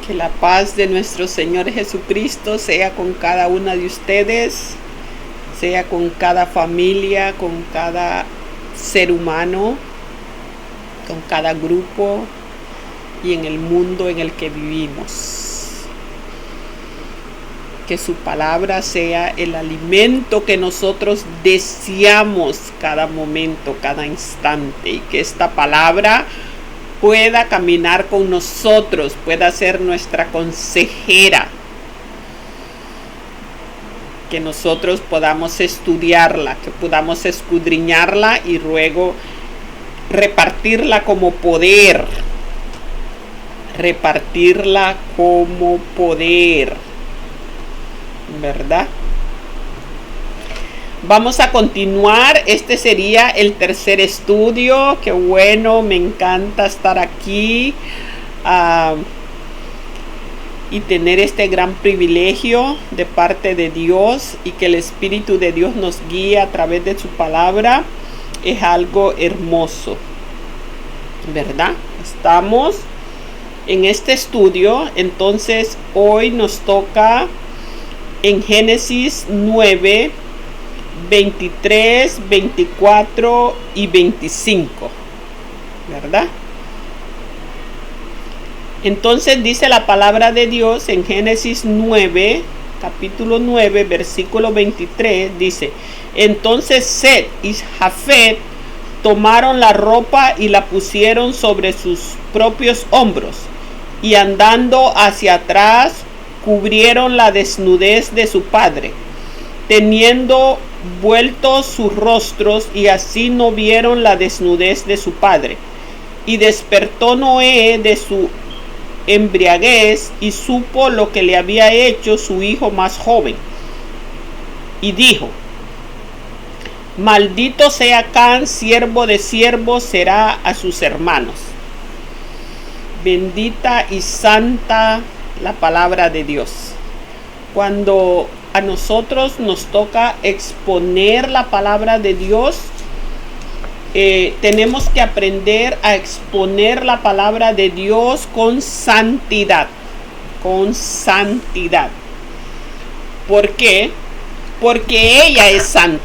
Que la paz de nuestro Señor Jesucristo sea con cada una de ustedes, sea con cada familia, con cada ser humano, con cada grupo y en el mundo en el que vivimos. Que su palabra sea el alimento que nosotros deseamos cada momento, cada instante, y que esta palabra pueda caminar con nosotros, pueda ser nuestra consejera, que nosotros podamos estudiarla, que podamos escudriñarla y luego repartirla como poder, ¿verdad? Vamos a continuar. Este sería el tercer estudio. Qué bueno, me encanta estar aquí y tener este gran privilegio de parte de Dios, y que el Espíritu de Dios nos guíe a través de su palabra. Es algo hermoso, ¿verdad? Estamos en este estudio. Entonces hoy nos toca en Génesis 9, 23, 24 y 25, ¿verdad? Entonces dice la palabra de Dios en Génesis 9, capítulo 9, versículo 23, dice: entonces Set y Jafet tomaron la ropa y la pusieron sobre sus propios hombros, y andando hacia atrás cubrieron la desnudez de su padre, teniendo vueltos sus rostros, y así no vieron la desnudez de su padre. Y despertó Noé de su embriaguez y supo lo que le había hecho su hijo más joven, y dijo: maldito sea Can, siervo de siervos será a sus hermanos. Bendita y santa la palabra de Dios. Cuando a nosotros nos toca exponer la palabra de Dios, tenemos que aprender a exponer la palabra de Dios con santidad. Con santidad. ¿Por qué? Porque ella es santa.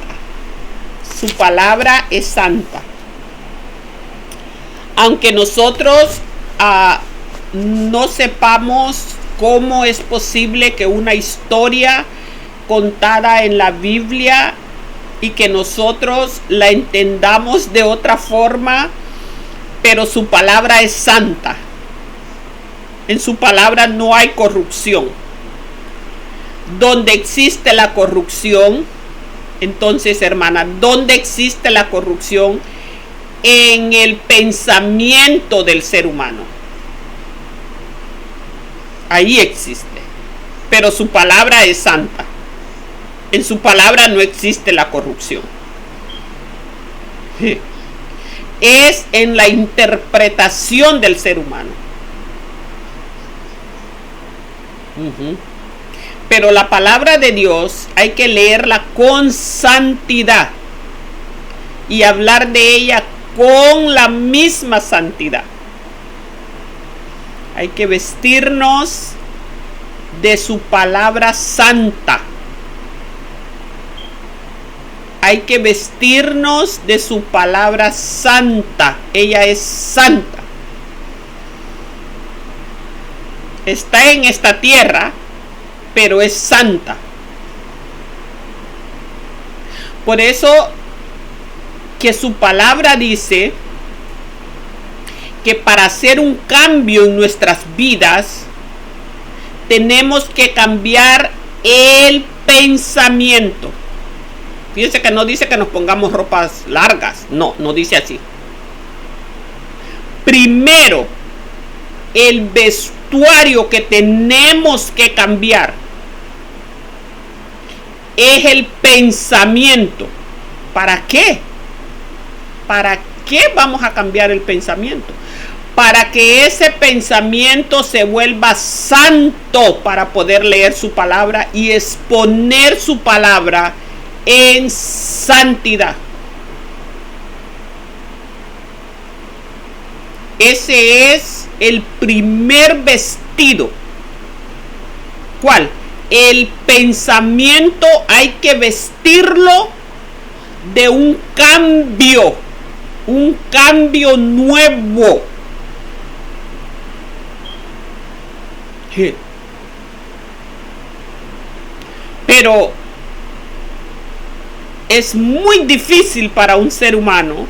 Su palabra es santa. Aunque nosotros no sepamos cómo es posible que una historia contada en la Biblia y que nosotros la entendamos de otra forma, pero su palabra es santa. En su palabra no hay corrupción. Donde existe la corrupción, entonces, hermana, ¿dónde existe la corrupción? En el pensamiento del ser humano. Ahí existe. Pero su palabra es santa. En su palabra no existe la corrupción. Es en la interpretación del ser humano. Pero la palabra de Dios hay que leerla con santidad y hablar de ella con la misma santidad. Hay que vestirnos de su palabra santa. Hay que vestirnos de su palabra santa. Ella es santa. Está en esta tierra, pero es santa. Por eso que su palabra dice que para hacer un cambio en nuestras vidas tenemos que cambiar el pensamiento. Fíjense que no dice que nos pongamos ropas largas. No dice así. Primero, el vestuario que tenemos que cambiar es el pensamiento. ¿Para qué? ¿Para qué vamos a cambiar el pensamiento? Para que ese pensamiento se vuelva santo, para poder leer su palabra y exponer su palabra en santidad. Ese es el primer vestido ¿Cuál? El pensamiento hay que vestirlo de un cambio nuevo. Pero es muy difícil para un ser humano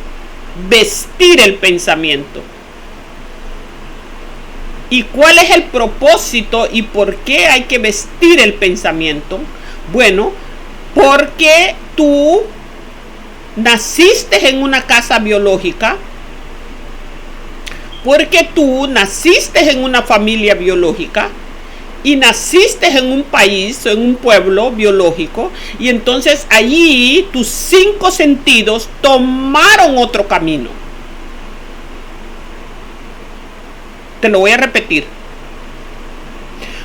vestir el pensamiento. ¿Y cuál es el propósito y por qué hay que vestir el pensamiento? Bueno, porque tú naciste en una casa biológica, porque tú naciste en una familia biológica y naciste en un país o en un pueblo biológico, y entonces allí tus 5 sentidos tomaron otro camino. Te lo voy a repetir.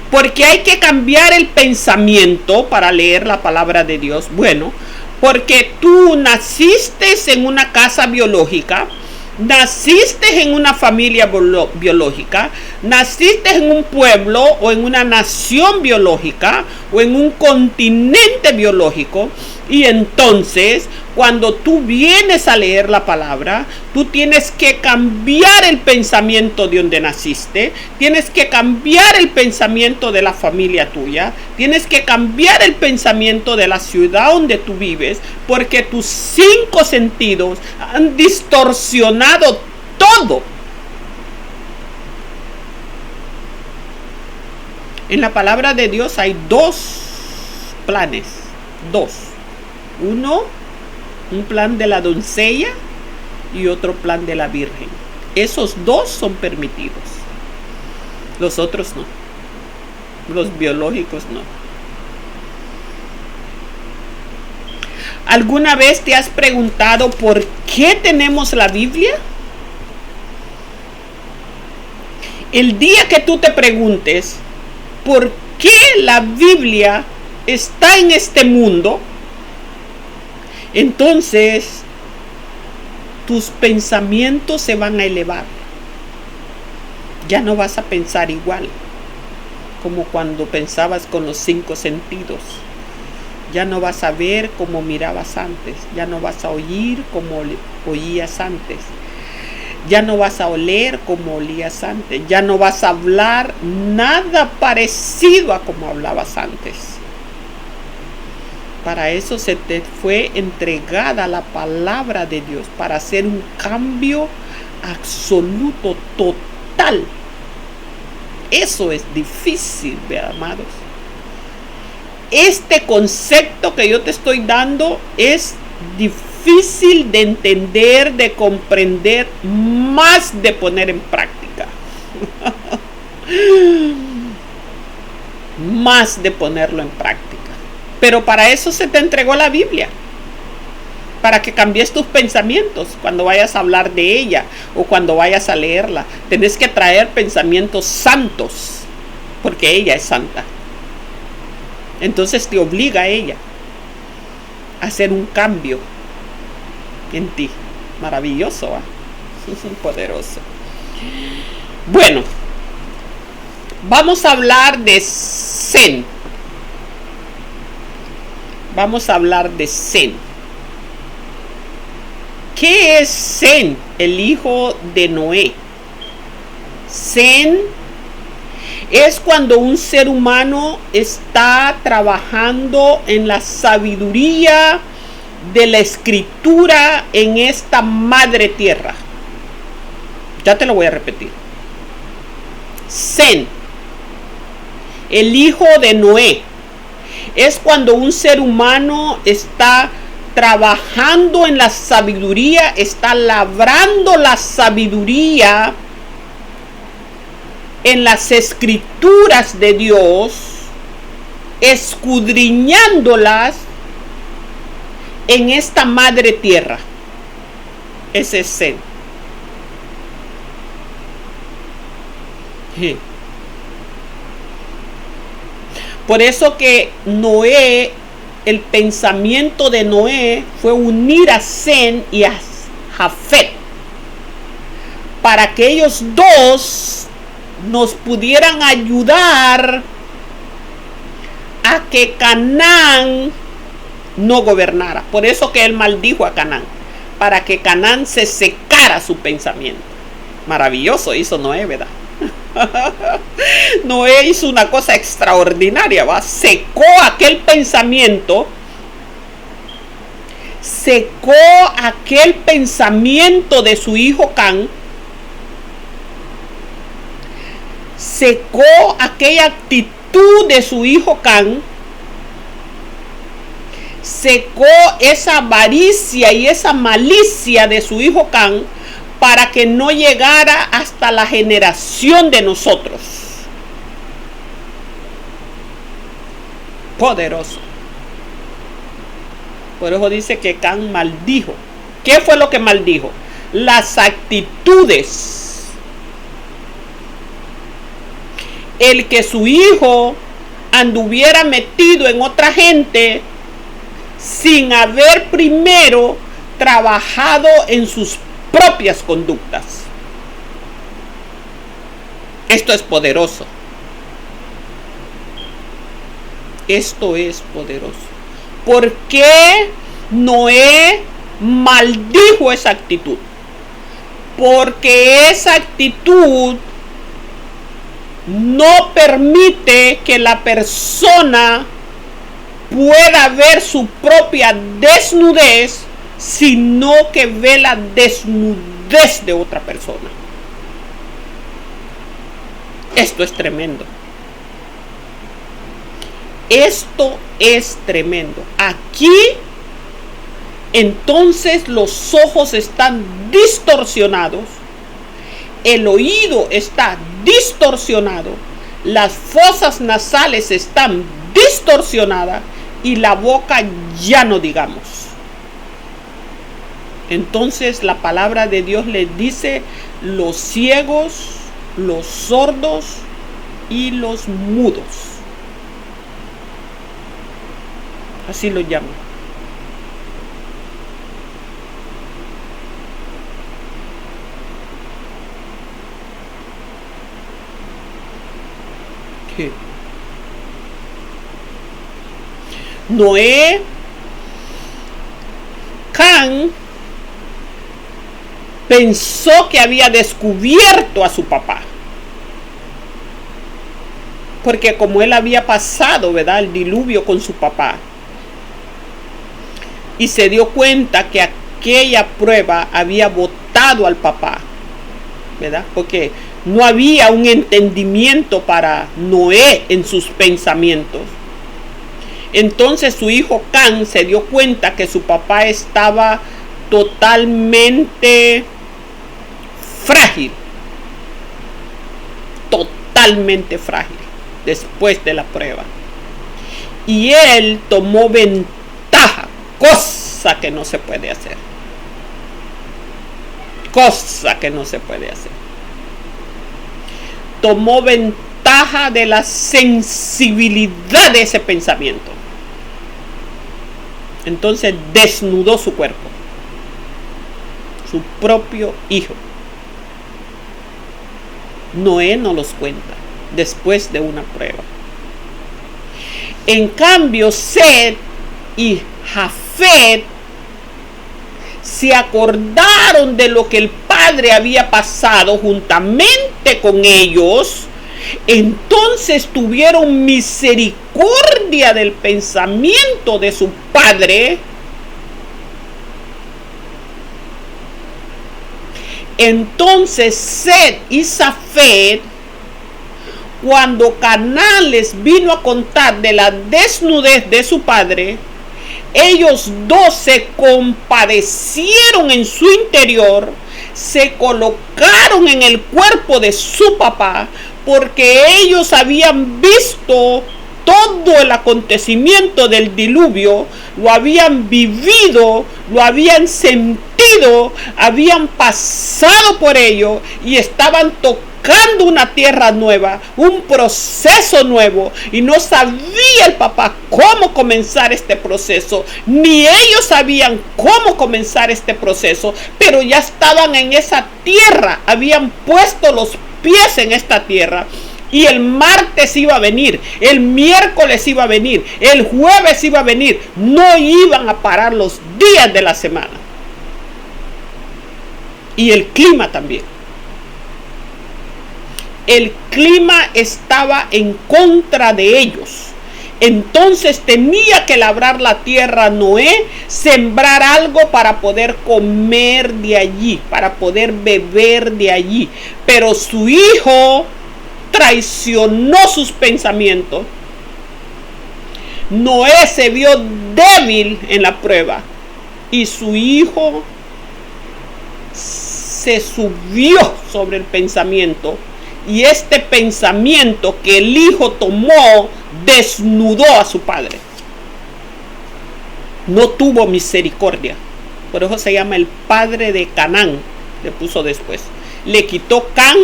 Porque hay que cambiar el pensamiento para leer la palabra de Dios. Bueno, porque tú naciste en una casa biológica, naciste en una familia biológica, naciste en un pueblo o en una nación biológica o en un continente biológico, y entonces cuando tú vienes a leer la palabra, tú tienes que cambiar el pensamiento de donde naciste, tienes que cambiar el pensamiento de la familia tuya, tienes que cambiar el pensamiento de la ciudad donde tú vives, porque tus 5 sentidos han distorsionado todo. En la palabra de Dios hay 2 planes, 2. Uno, un plan de la doncella y otro plan de la virgen. Esos 2 son permitidos. Los otros no. Los biológicos no. ¿Alguna vez te has preguntado por qué tenemos la Biblia? El día que tú te preguntes por qué la Biblia está en este mundo, entonces tus pensamientos se van a elevar. Ya no vas a pensar igual como cuando pensabas con los 5 sentidos. Ya no vas a ver como mirabas antes. Ya no vas a oír como oías antes. Ya no vas a oler como olías antes. Ya no vas a hablar nada parecido a como hablabas antes. Para eso se te fue entregada la palabra de Dios, para hacer un cambio absoluto, total. Eso es difícil, amados. Este concepto que yo te estoy dando es difícil de entender, de comprender, más de poner en práctica. Más de ponerlo en práctica. Pero para eso se te entregó la Biblia, para que cambies tus pensamientos cuando vayas a hablar de ella o cuando vayas a leerla. Tenés que traer pensamientos santos, porque ella es santa. Entonces te obliga a ella a hacer un cambio en ti. Maravilloso, ¿eh? Poderoso. Bueno, vamos a hablar de Zen. Vamos a hablar de Zen. ¿Qué es Zen, el hijo de Noé? Zen es cuando un ser humano está trabajando en la sabiduría de la escritura en esta madre tierra. Ya te lo voy a repetir. Zen, el hijo de Noé, es cuando un ser humano está trabajando en la sabiduría, está labrando la sabiduría en las escrituras de Dios, escudriñándolas en esta madre tierra. Ese es Zen. Por eso que Noé, el pensamiento de Noé fue unir a Zen y a Jafet, para que ellos 2 nos pudieran ayudar a que Canaán no gobernara. Por eso que él maldijo a Canaán, para que Canaán se secara su pensamiento. Maravilloso hizo Noé, ¿verdad? Noé hizo una cosa extraordinaria, ¿va? Secó aquel pensamiento, de su hijo Can, secó aquella actitud de su hijo Can, secó esa avaricia y esa malicia de su hijo Can, para que no llegara hasta la generación de nosotros. Poderoso. Por eso dice que Can maldijo. ¿Qué fue lo que maldijo? Las actitudes. El que su hijo anduviera metido en otra gente sin haber primero trabajado en sus propias conductas. Esto es poderoso. Esto es poderoso. ¿Por qué Noé maldijo esa actitud? Porque esa actitud no permite que la persona pueda ver su propia desnudez, sino que ve la desnudez de otra persona. Esto es tremendo. Esto es tremendo. Aquí, entonces, los ojos están distorsionados, el oído está distorsionado, las fosas nasales están distorsionadas y la boca ya no digamos. Entonces la palabra de Dios le dice: los ciegos, los sordos y los mudos. Así lo llama. ¿Qué? Noé, Can, pensó que había descubierto a su papá, porque como él había pasado, ¿verdad?, el diluvio con su papá, y se dio cuenta que aquella prueba había botado al papá, ¿verdad?, porque no había un entendimiento para Noé en sus pensamientos. Entonces su hijo Can se dio cuenta que su papá estaba totalmente frágil, después de la prueba, y él tomó ventaja, cosa que no se puede hacer, tomó ventaja de la sensibilidad de ese pensamiento. Entonces desnudó su cuerpo, su propio hijo. Noé no los cuenta después de una prueba. En cambio, Set y Jafet se acordaron de lo que el padre había pasado juntamente con ellos. Entonces tuvieron misericordia del pensamiento de su padre. Entonces Set y Jafet, cuando Canaán les vino a contar de la desnudez de su padre, ellos dos se compadecieron en su interior, se colocaron en el cuerpo de su papá, porque ellos habían visto todo el acontecimiento del diluvio, lo habían vivido, lo habían sentido, habían pasado por ello y estaban tocando una tierra nueva, un proceso nuevo, y no sabía el papá cómo comenzar este proceso, ni ellos sabían cómo comenzar este proceso, pero ya estaban en esa tierra, habían puesto los pies en esta tierra. Y el martes iba a venir, el miércoles iba a venir, el jueves iba a venir. No iban a parar los días de la semana. Y el clima también. El clima estaba en contra de ellos. Entonces tenía que labrar la tierra Noé, sembrar algo para poder comer de allí, para poder beber de allí. Pero su hijo traicionó sus pensamientos. Noé se vio débil en la prueba y su hijo se subió sobre el pensamiento, y este pensamiento que el hijo tomó desnudó a su padre. No tuvo misericordia. Por eso se llama el padre de Canaán. Le puso después. Le quitó Can,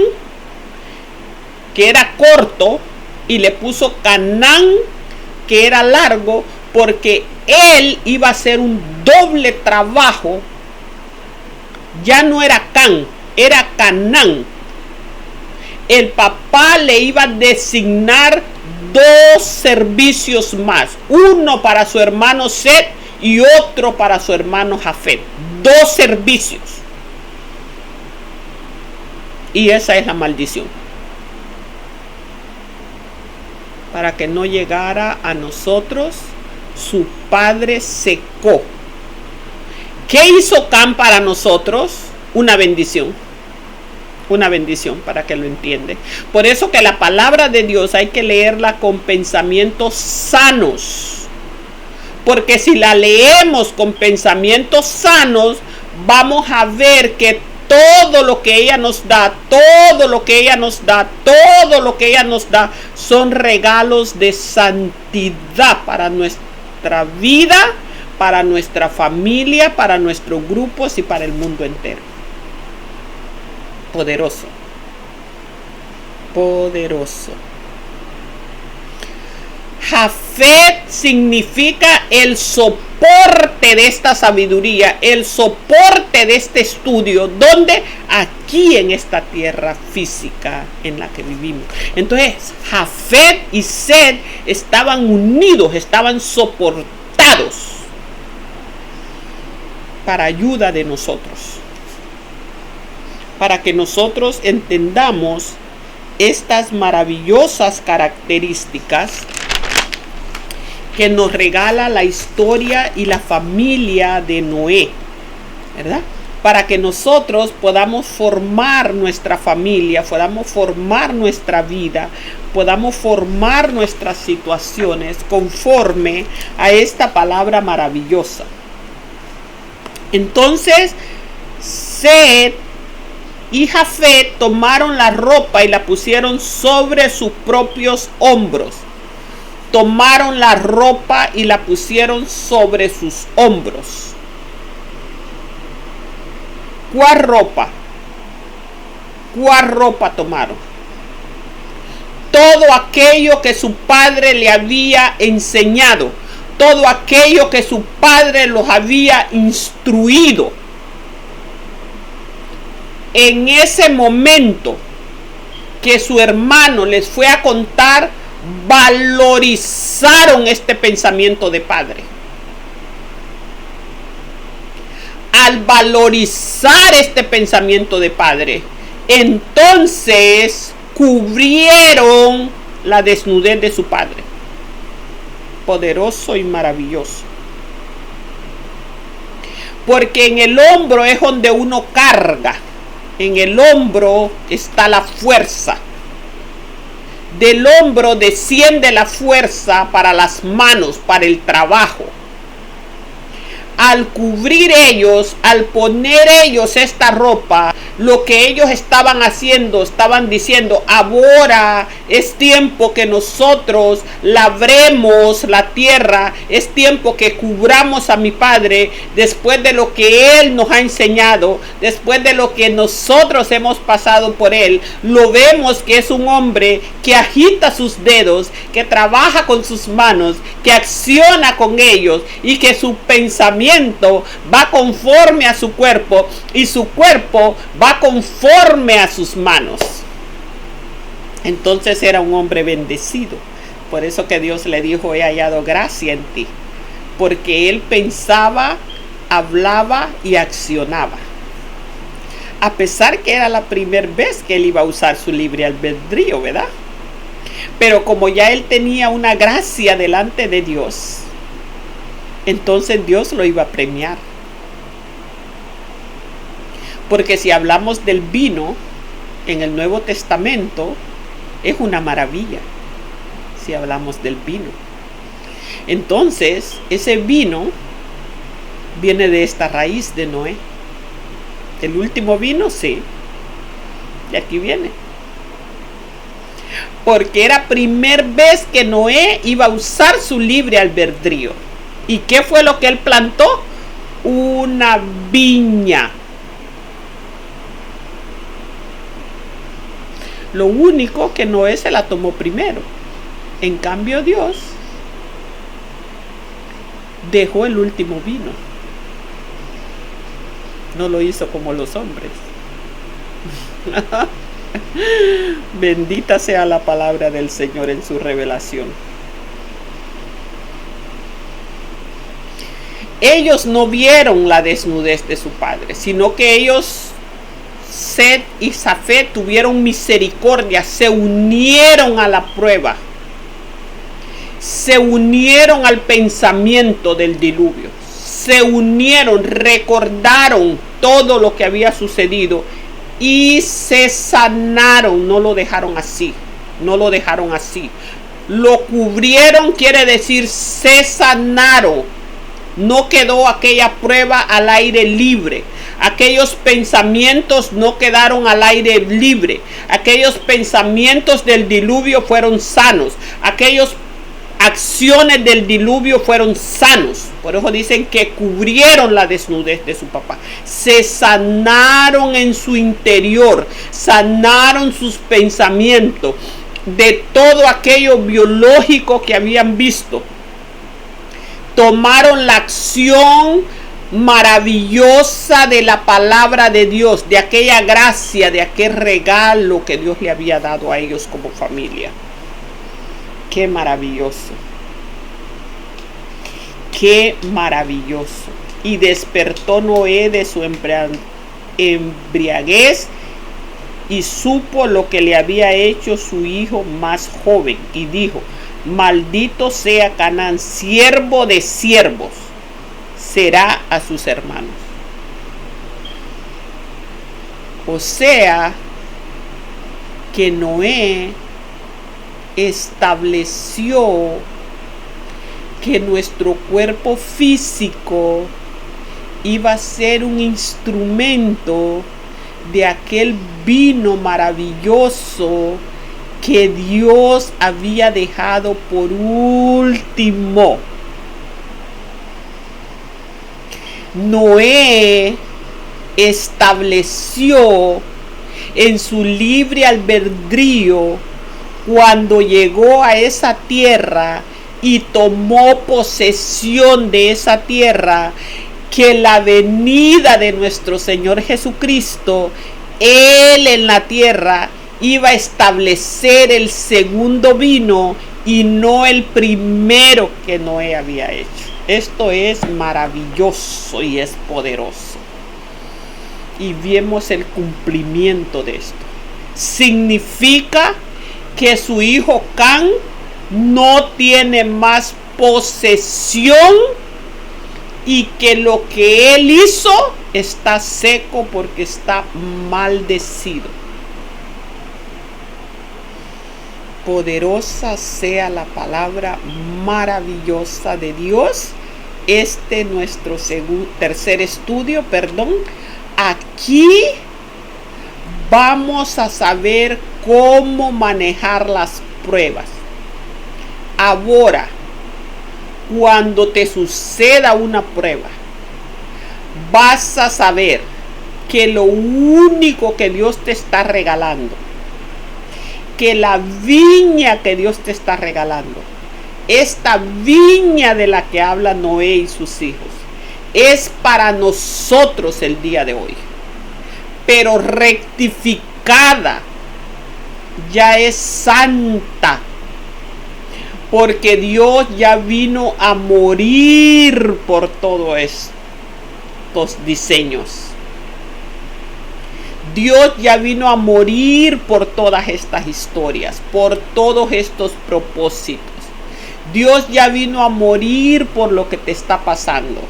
que era corto, y le puso Canaán, que era largo, porque él iba a hacer un doble trabajo. Ya no era Can, era Canaán. El papá le iba a designar 2 servicios más, uno para su hermano Set y otro para su hermano Jafet. 2 servicios. Y esa es la maldición. Para que no llegara a nosotros, su padre secó. ¿Qué hizo Cam para nosotros? Una bendición. Una bendición, para que lo entiende. Por eso que la palabra de Dios hay que leerla con pensamientos sanos. Porque si la leemos con pensamientos sanos, vamos a ver que todo lo que ella nos da, todo lo que ella nos da, todo lo que ella nos da, son regalos de santidad para nuestra vida, para nuestra familia, para nuestros grupos y para el mundo entero. Poderoso. Poderoso. Jafet significa el soporte de esta sabiduría, el soporte de este estudio, donde aquí en esta tierra física en la que vivimos. Entonces, Jafet y Set estaban unidos, estaban soportados para ayuda de nosotros, para que nosotros entendamos estas maravillosas características que nos regala la historia y la familia de Noé, ¿verdad? Para que nosotros podamos formar nuestra familia, podamos formar nuestra vida, podamos formar nuestras situaciones conforme a esta palabra maravillosa. Entonces, Set y Jafet tomaron la ropa y la pusieron sobre sus propios hombros. Tomaron la ropa y la pusieron sobre sus hombros. ¿Cuál ropa? ¿Cuál ropa tomaron? Todo aquello que su padre le había enseñado. Todo aquello que su padre los había instruido. En ese momento que su hermano les fue a contar, valorizaron este pensamiento de padre. Al valorizar este pensamiento de padre, entonces cubrieron la desnudez de su padre. Poderoso y maravilloso. Porque en el hombro es donde uno carga. En el hombro está la fuerza. Del hombro desciende la fuerza para las manos, para el trabajo. Al cubrir ellos, al poner ellos esta ropa, lo que ellos estaban haciendo, estaban diciendo: ahora es tiempo que nosotros labremos la tierra, es tiempo que cubramos a mi padre después de lo que él nos ha enseñado, después de lo que nosotros hemos pasado por él. Lo vemos que es un hombre que agita sus dedos, que trabaja con sus manos, que acciona con ellos y que su pensamiento va conforme a su cuerpo y su cuerpo va conforme a sus manos. Entonces era un hombre bendecido. Por eso que Dios le dijo: he hallado gracia en ti. Porque él pensaba, hablaba y accionaba. A pesar que era la primera vez que él iba a usar su libre albedrío, ¿verdad? Pero como ya él tenía una gracia delante de Dios, entonces Dios lo iba a premiar. Porque si hablamos del vino en el Nuevo Testamento, es una maravilla. Si hablamos del vino, entonces ese vino viene de esta raíz de Noé. El último vino, sí, de aquí viene. Porque era primera vez que Noé iba a usar su libre albedrío. ¿Y qué fue lo que él plantó? Una viña. Lo único que Noé se la tomó primero. En cambio, Dios dejó el último vino. No lo hizo como los hombres. Bendita sea la palabra del Señor en su revelación. Ellos no vieron la desnudez de su padre, sino que ellos, Set y Jafet, tuvieron misericordia, se unieron a la prueba, se unieron al pensamiento del diluvio, se unieron, recordaron todo lo que había sucedido y se sanaron. No lo dejaron así, no lo dejaron así, lo cubrieron, quiere decir se sanaron. No quedó aquella prueba al aire libre. Aquellos pensamientos no quedaron al aire libre. Aquellos pensamientos del diluvio fueron sanos. Aquellos acciones del diluvio fueron sanos. Por eso dicen que cubrieron la desnudez de su papá. Se sanaron en su interior. Sanaron sus pensamientos de todo aquello biológico que habían visto. Tomaron la acción maravillosa de la palabra de Dios, de aquella gracia, de aquel regalo que Dios le había dado a ellos como familia. Qué maravilloso. Qué maravilloso. Y despertó Noé de su embriaguez y supo lo que le había hecho su hijo más joven. Y dijo: maldito sea Canaán, siervo de siervos será a sus hermanos. O sea, que Noé estableció que nuestro cuerpo físico iba a ser un instrumento de aquel vino maravilloso que Dios había dejado por último. Noé estableció en su libre albedrío, cuando llegó a esa tierra y tomó posesión de esa tierra, que la venida de nuestro Señor Jesucristo, Él en la tierra iba a establecer el segundo vino y no el primero que Noé había hecho. Esto es maravilloso y es poderoso. Y vemos el cumplimiento de esto. Significa que su hijo Can no tiene más posesión y que lo que él hizo está seco porque está maldecido. Poderosa sea la palabra maravillosa de Dios. Nuestro tercer estudio, Aquí vamos a saber cómo manejar las pruebas. Ahora, cuando te suceda una prueba, vas a saber que lo único que Dios te está regalando, que la viña que Dios te está regalando, esta viña de la que habla Noé y sus hijos, es para nosotros el día de hoy, pero rectificada ya es santa, porque Dios ya vino a morir por todos estos diseños. Dios ya vino a morir por todas estas historias, por todos estos propósitos. Dios ya vino a morir por lo que te está pasando.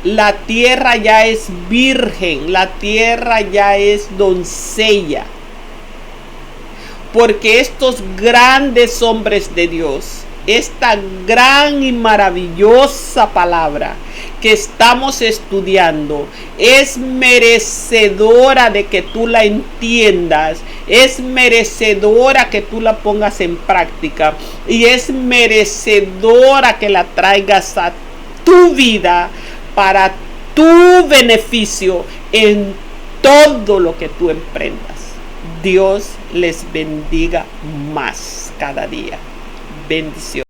La tierra ya es virgen, la tierra ya es doncella. Porque estos grandes hombres de Dios, esta gran y maravillosa palabra que estamos estudiando, es merecedora de que tú la entiendas, es merecedora que tú la pongas en práctica y es merecedora que la traigas a tu vida para tu beneficio en todo lo que tú emprendas. Dios les bendiga más cada día. Bendición.